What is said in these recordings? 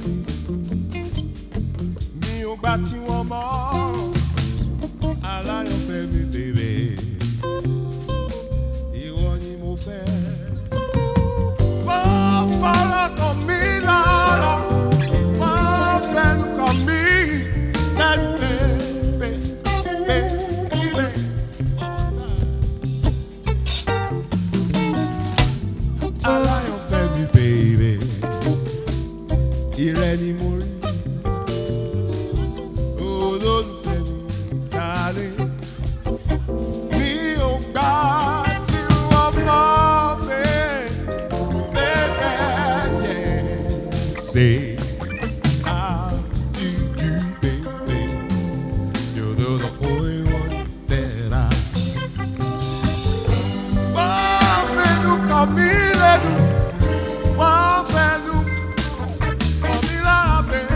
mi, mi ò gbà tí wọ́n mọ̀, aláyọ̀fẹ́ mi bèbè, ìwọ ni mo fẹ́. Wọ́n fara kàn mí lára, wọ́n fẹnu kàn mí lẹ́gbẹ̀ẹ́. Aláyọ̀fẹ́ mi bèbè, ìrẹ ni mo rí. Olólùfẹ́ mi kálé, mi ò gbà tí wọ́n mọ̀ bẹ́ẹ̀. Say how you do, baby. You're the only one that I. Wọ́n fẹnu kàn mí lẹ́nu, wọ́n fẹnu kàn mí lára bẹ́ẹ̀.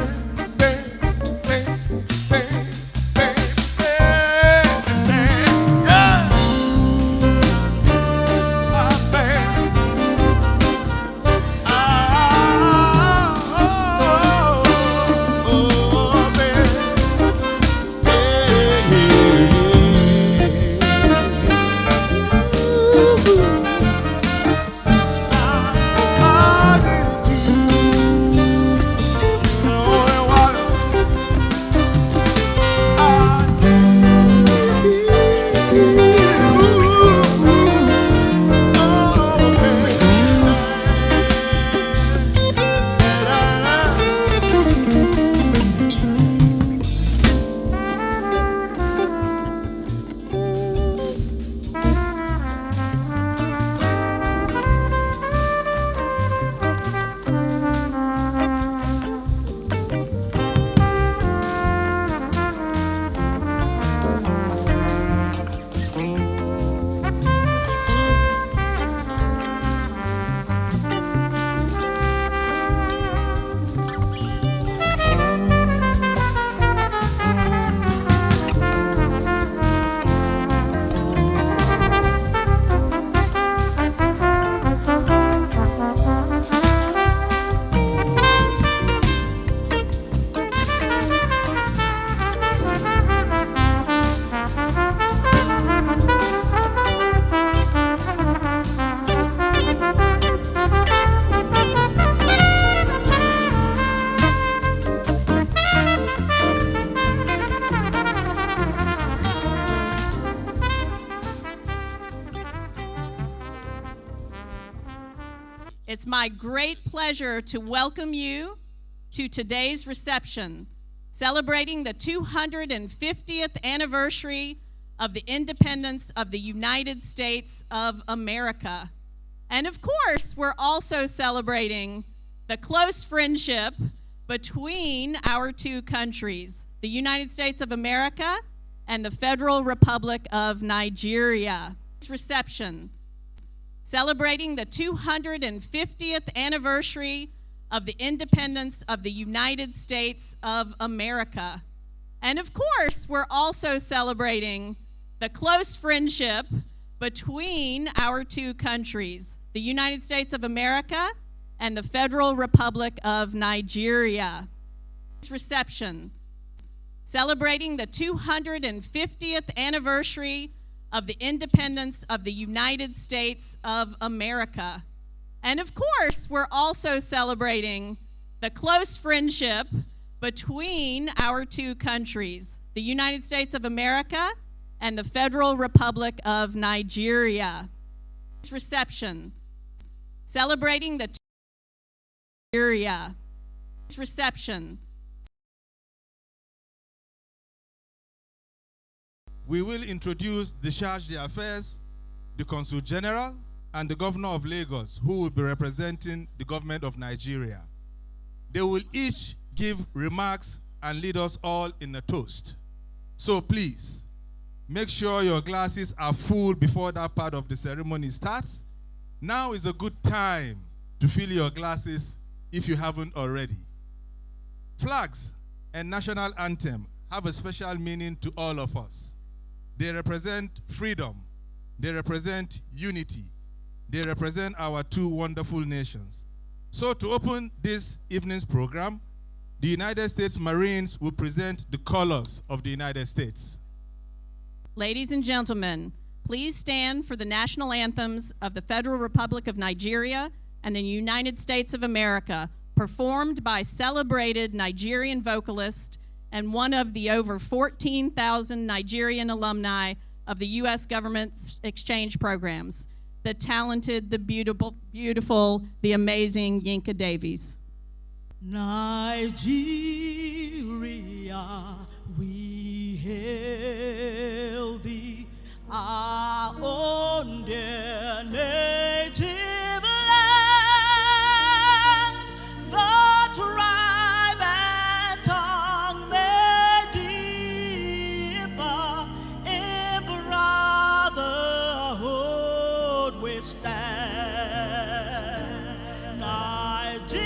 It's my great pleasure to welcome you to today's reception, celebrating the 250th anniversary of the independence of the United States of America. And of course, we're also celebrating the close friendship between our two countries, the United States of America and the Federal Republic of Nigeria. This reception, celebrating the 250th anniversary of the independence of the United States of America. And of course, we're also celebrating the close friendship between our two countries, the United States of America and the Federal Republic of Nigeria. This reception, celebrating the 250th anniversary of the independence of the United States of America. And of course, we're also celebrating the close friendship between our two countries, the United States of America and the Federal Republic of Nigeria. This reception, celebrating the Nigeria. This reception. We will introduce the Charge d'Affaires, the Consul General, and the Governor of Lagos, who will be representing the government of Nigeria. They will each give remarks and lead us all in a toast. So please, make sure your glasses are full before that part of the ceremony starts. Now is a good time to fill your glasses if you haven't already. Flags and national anthem have a special meaning to all of us. They represent freedom. They represent unity. They represent our two wonderful nations. So to open this evening's program, the United States Marines will present the colors of the United States. Ladies and gentlemen, please stand for the national anthems of the Federal Republic of Nigeria and the United States of America, performed by celebrated Nigerian vocalist and one of the over 14,000 Nigerian alumni of the U.S. government's exchange programs, the talented, the beautiful, the amazing Yinka Davies. Nigeria, we hail thee, our own dear native land, the tribe and tongue may differ, in brotherhood we stand. Nigerians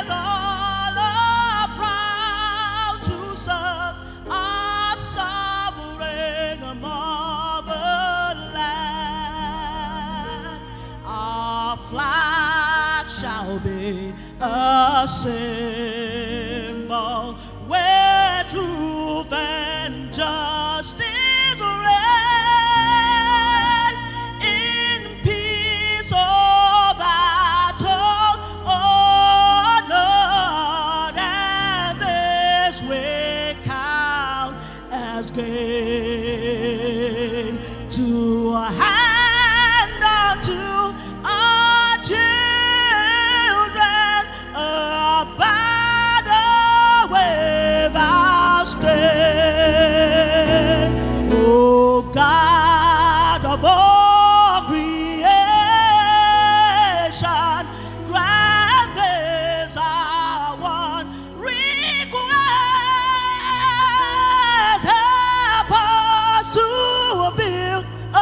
all are proud to serve our sovereign motherland. Our flag shall be a symbol where truth and justice reign. In peace or battle, honor and this we count as gain. To hand unto our children a banner without stain. O God of all creation, grant this our one request. Help us to build a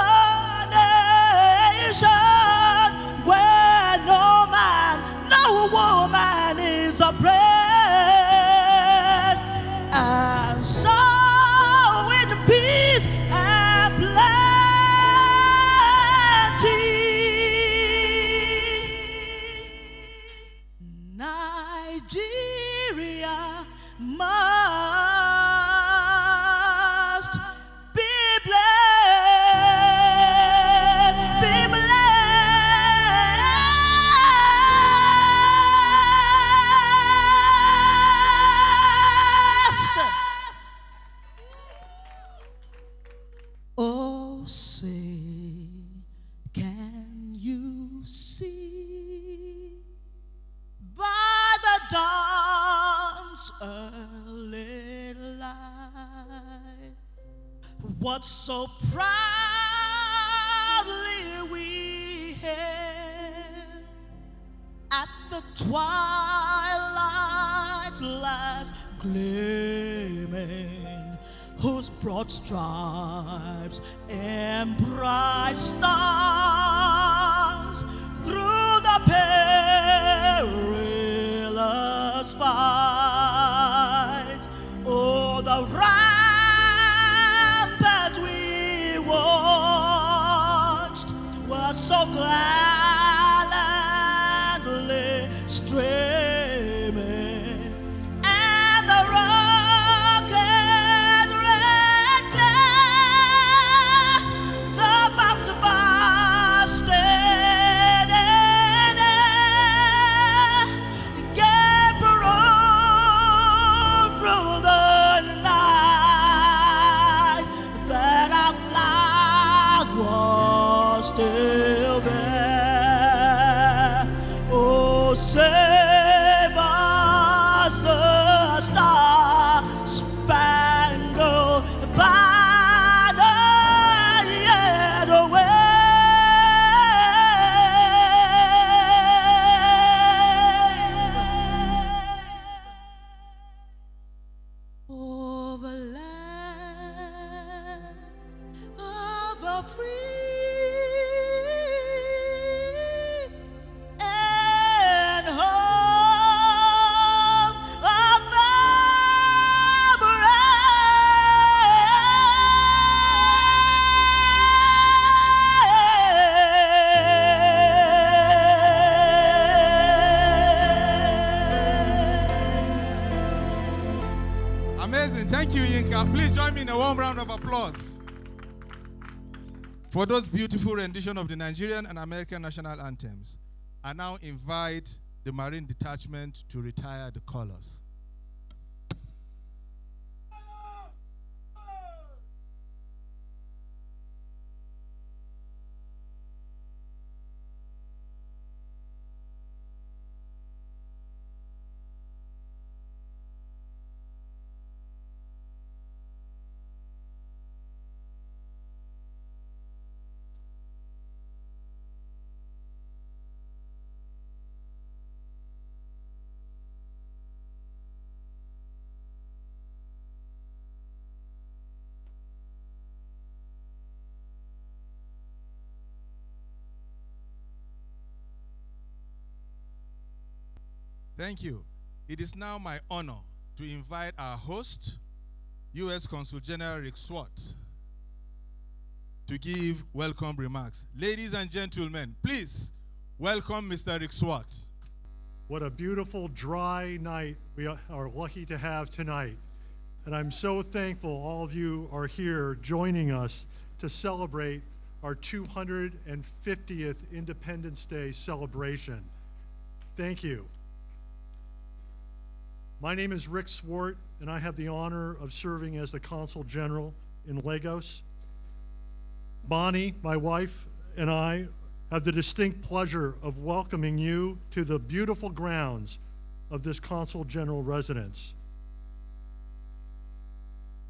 nation where no man, no woman is oppressed, and so in peace and plenty. Nigeria must be blessed, be blessed. Oh, say, can you see by the dawn's early light what so proudly we hailed at the twilight's last gleaming, whose broad stripes and bright stars through the perilous fight, oh, the ramparts we watched were so gladly streaming, and the rocket's red glare, the bombs bursting Amen. Thank you, Yinka. Please join me in a warm round of applause for those beautiful rendition of the Nigerian and American national anthems. I now invite the Marine Detachment to retire the colors. Thank you. It is now my honor to invite our host, U.S. Consul General Rick Swart, to give welcome remarks. Ladies and gentlemen, please welcome Mr. Rick Swart. What a beautiful, dry night we are lucky to have tonight. And I'm so thankful all of you are here joining us to celebrate our 250th Independence Day celebration. Thank you. My name is Rick Swart, and I have the honor of serving as the Consul General in Lagos. Bonnie, my wife, and I have the distinct pleasure of welcoming you to the beautiful grounds of this Consul General residence.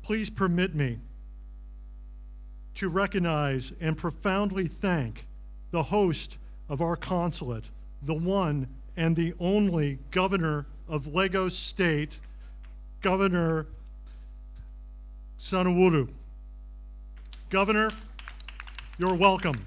Please permit me to recognize and profoundly thank the host of our consulate, the one and the only Governor of Lagos State, Governor Sanwo-Olu. Governor, you're welcome.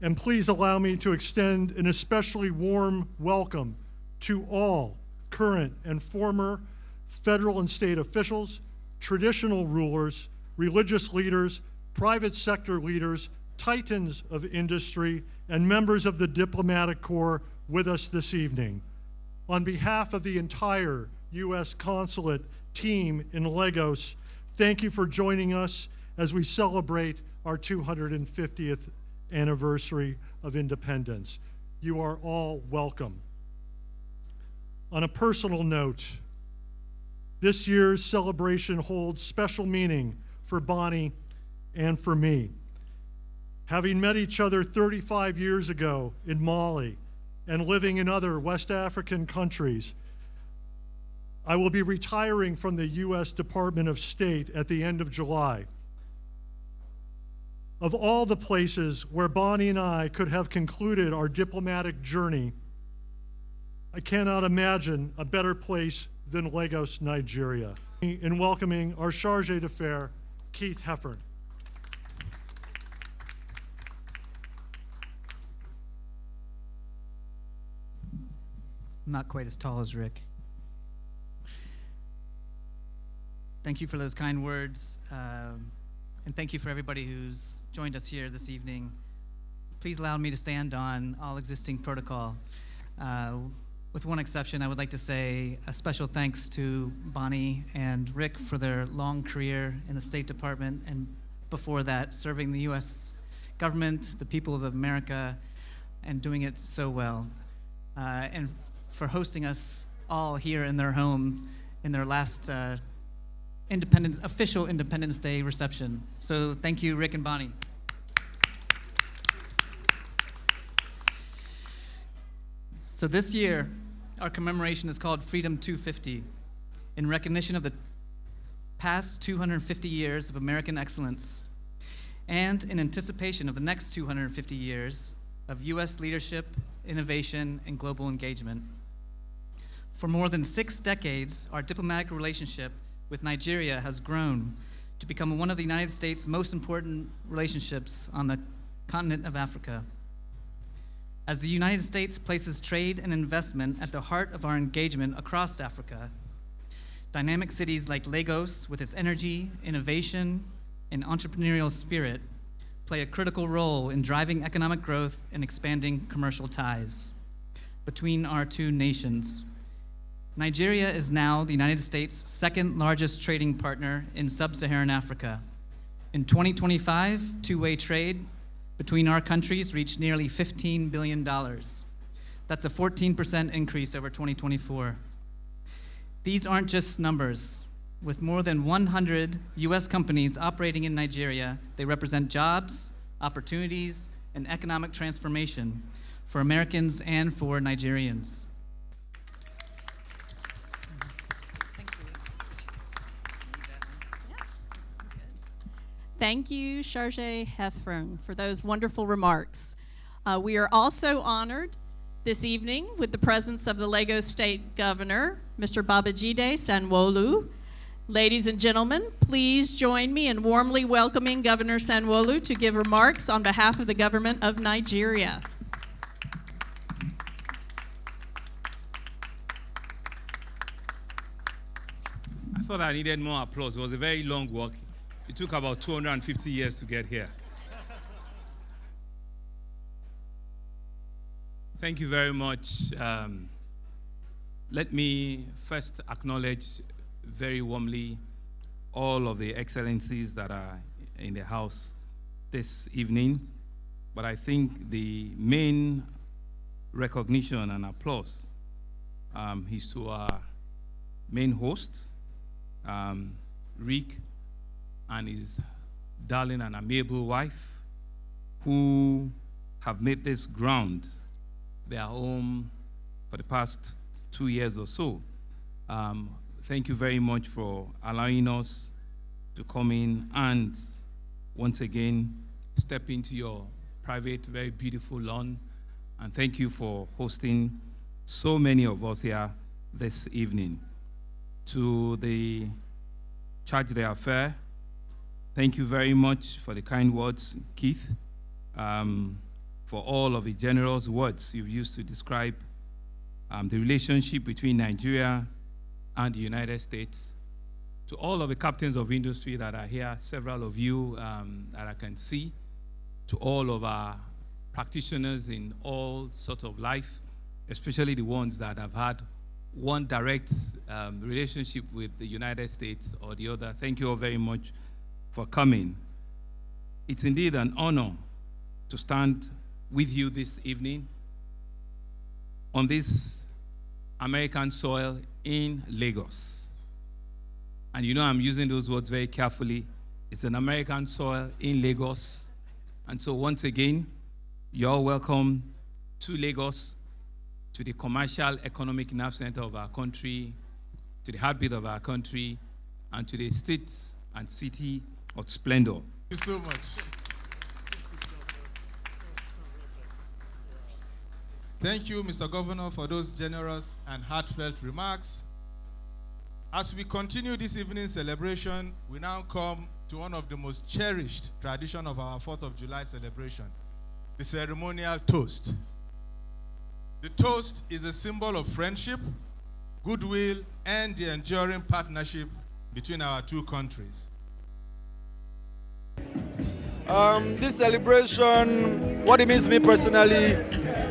And please allow me to extend an especially warm welcome to all current and former federal and state officials, traditional rulers, religious leaders, private sector leaders, titans of industry, and members of the diplomatic corps with us this evening. On behalf of the entire U.S. Consulate team in Lagos, thank you for joining us as we celebrate our 250th anniversary of independence. You are all welcome. On a personal note, this year's celebration holds special meaning for Bonnie and for me. Having met each other 35 years ago in Mali and living in other West African countries, I will be retiring from the U.S. Department of State at the end of July. Of all the places where Bonnie and I could have concluded our diplomatic journey, I cannot imagine a better place than Lagos, Nigeria. In welcoming our Charge d'Affaires, Keith Heffern. Not quite as tall as Rick. Thank you for those kind words, and thank you for everybody who's joined us here this evening. Please allow me to stand on all existing protocol. With one exception, I would like to say a special thanks to Bonnie and Rick for their long career in the State Department, and before that, serving the U.S. government, the people of America, and doing it so well. And for hosting us all here in their home in their last official Independence Day reception. So thank you, Rick and Bonnie. So this year, our commemoration is called Freedom 250, in recognition of the past 250 years of American excellence, and in anticipation of the next 250 years of U.S. leadership, innovation, and global engagement. For more than 6 decades, our diplomatic relationship with Nigeria has grown to become one of the United States' most important relationships on the continent of Africa. As the United States places trade and investment at the heart of our engagement across Africa, dynamic cities like Lagos, with its energy, innovation, and entrepreneurial spirit, play a critical role in driving economic growth and expanding commercial ties between our two nations. Nigeria is now the United States' second largest trading partner in sub-Saharan Africa. In 2025, two-way trade between our countries reached nearly $15 billion. That's a 14% increase over 2024. These aren't just numbers. With more than 100 U.S. companies operating in Nigeria, they represent jobs, opportunities, and economic transformation for Americans and for Nigerians. Thank you, Chargé Heffern, for those wonderful remarks. We are also honored this evening with the presence of the Lagos State Governor, Mr. Babajide Sanwo-Olu. Ladies and gentlemen, please join me in warmly welcoming Governor Sanwo-Olu to give remarks on behalf of the government of Nigeria. I thought I needed more applause. It was a very long walk. It took about 250 years to get here. Thank you very much. Let me first acknowledge very warmly all of the excellencies that are in the house this evening. But I think the main recognition and applause is to our main host, Rick, and his darling and amiable wife, who have made this ground their home for the past 2 years or so. Thank you very much for allowing us to come in and once again step into your private, very beautiful lawn. And thank you for hosting so many of us here this evening. To the charge d'affaires, thank you very much for the kind words, Keith, for all of the generous words you've used to describe the relationship between Nigeria and the United States. To all of the captains of industry that are here, several of you that I can see, to all of our practitioners in all sorts of life, especially the ones that have had one direct relationship with the United States or the other, thank you all very much for coming. It's indeed an honor to stand with you this evening on this American soil in Lagos. And you know I'm using those words very carefully. It's an American soil in Lagos. And so once again, you're all welcome to Lagos, to the commercial economic nerve center of our country, to the heartbeat of our country, and to the state and city of splendor. Thank you so much. Thank you, Mr. Governor, for those generous and heartfelt remarks. As we continue this evening's celebration, we now come to one of the most cherished traditions of our 4th of July celebration, the ceremonial toast. The toast is a symbol of friendship, goodwill, and the enduring partnership between our two countries. This celebration, what it means to me personally,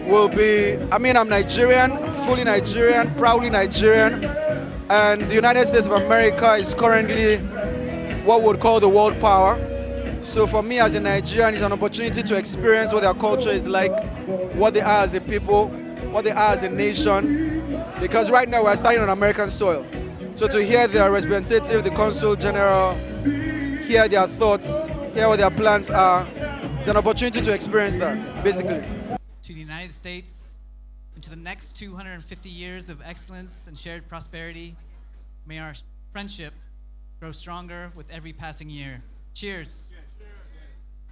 will be, I'm Nigerian, fully Nigerian, proudly Nigerian, and the United States of America is currently what we would call the world power. So for me as a Nigerian, it's an opportunity to experience what their culture is like, what they are as a people, what they are as a nation, because right now we're standing on American soil. So to hear their representative, the Consul General, hear their thoughts, hear what their plans are, it's an opportunity to experience that, basically. To the United States, and to the next 250 years of excellence and shared prosperity, may our friendship grow stronger with every passing year. Cheers.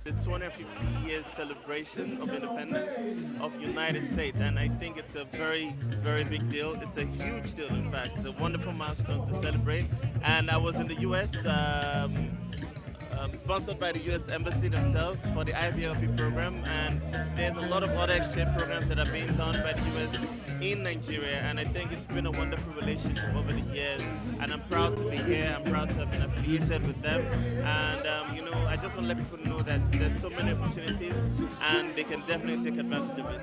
The 250 years celebration of independence of the United States, and I think it's a very, very big deal. It's a huge deal, in fact. It's a wonderful milestone to celebrate. And I was in the U.S., sponsored by the U.S. Embassy themselves for the IVLP program, and there's a lot of other exchange programs that are being done by the U.S. in Nigeria, and I think it's been a wonderful relationship over the years, and I'm proud to be here. I'm proud to have been affiliated with them, and I just want to let people know that there's so many opportunities, and they can definitely take advantage of it.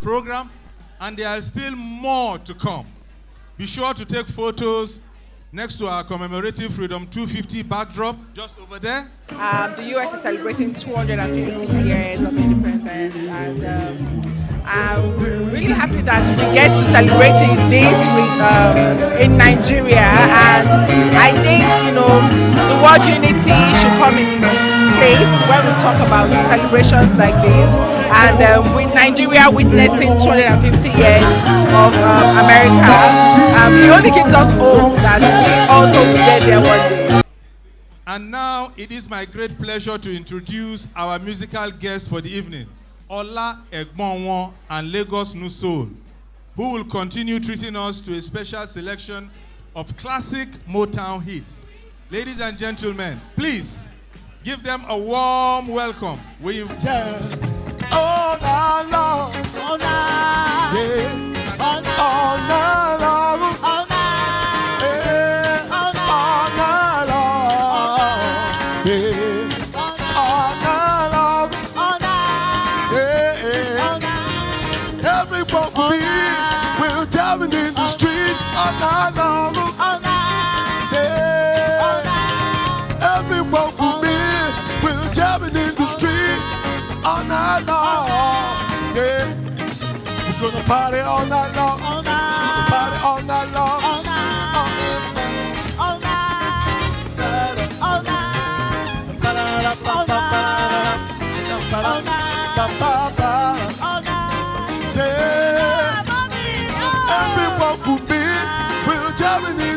program, and there are still more to come. Be sure to take photos next to our commemorative Freedom 250 backdrop, just over there. The U.S. is celebrating 250 years of independence, and I'm really happy that we get to celebrate this in Nigeria. And I think, the word unity should come in place when we talk about celebrations like this. And with Nigeria witnessing 250 years of America, it only gives us hope that we also will get there one day. And now it is my great pleasure to introduce our musical guest for the evening, Ola Egbonwon and Lagos New Soul, who will continue treating us to a special selection of classic Motown hits. Ladies and gentlemen, please give them a warm welcome. All night long, All night. yeah. All night. All night long, All night. yeah. All night. All night long, yeah. All night. All night long, All night. yeah. All night. Everyone will be will jamming in the street all night long. All night. Say, All night. everyone will be will jamming in the street all night long. Yeah, we're gonna party all night long. All Party night. all night long. All night. All night. All night. All night. All night. Say, everyone will be will jamming in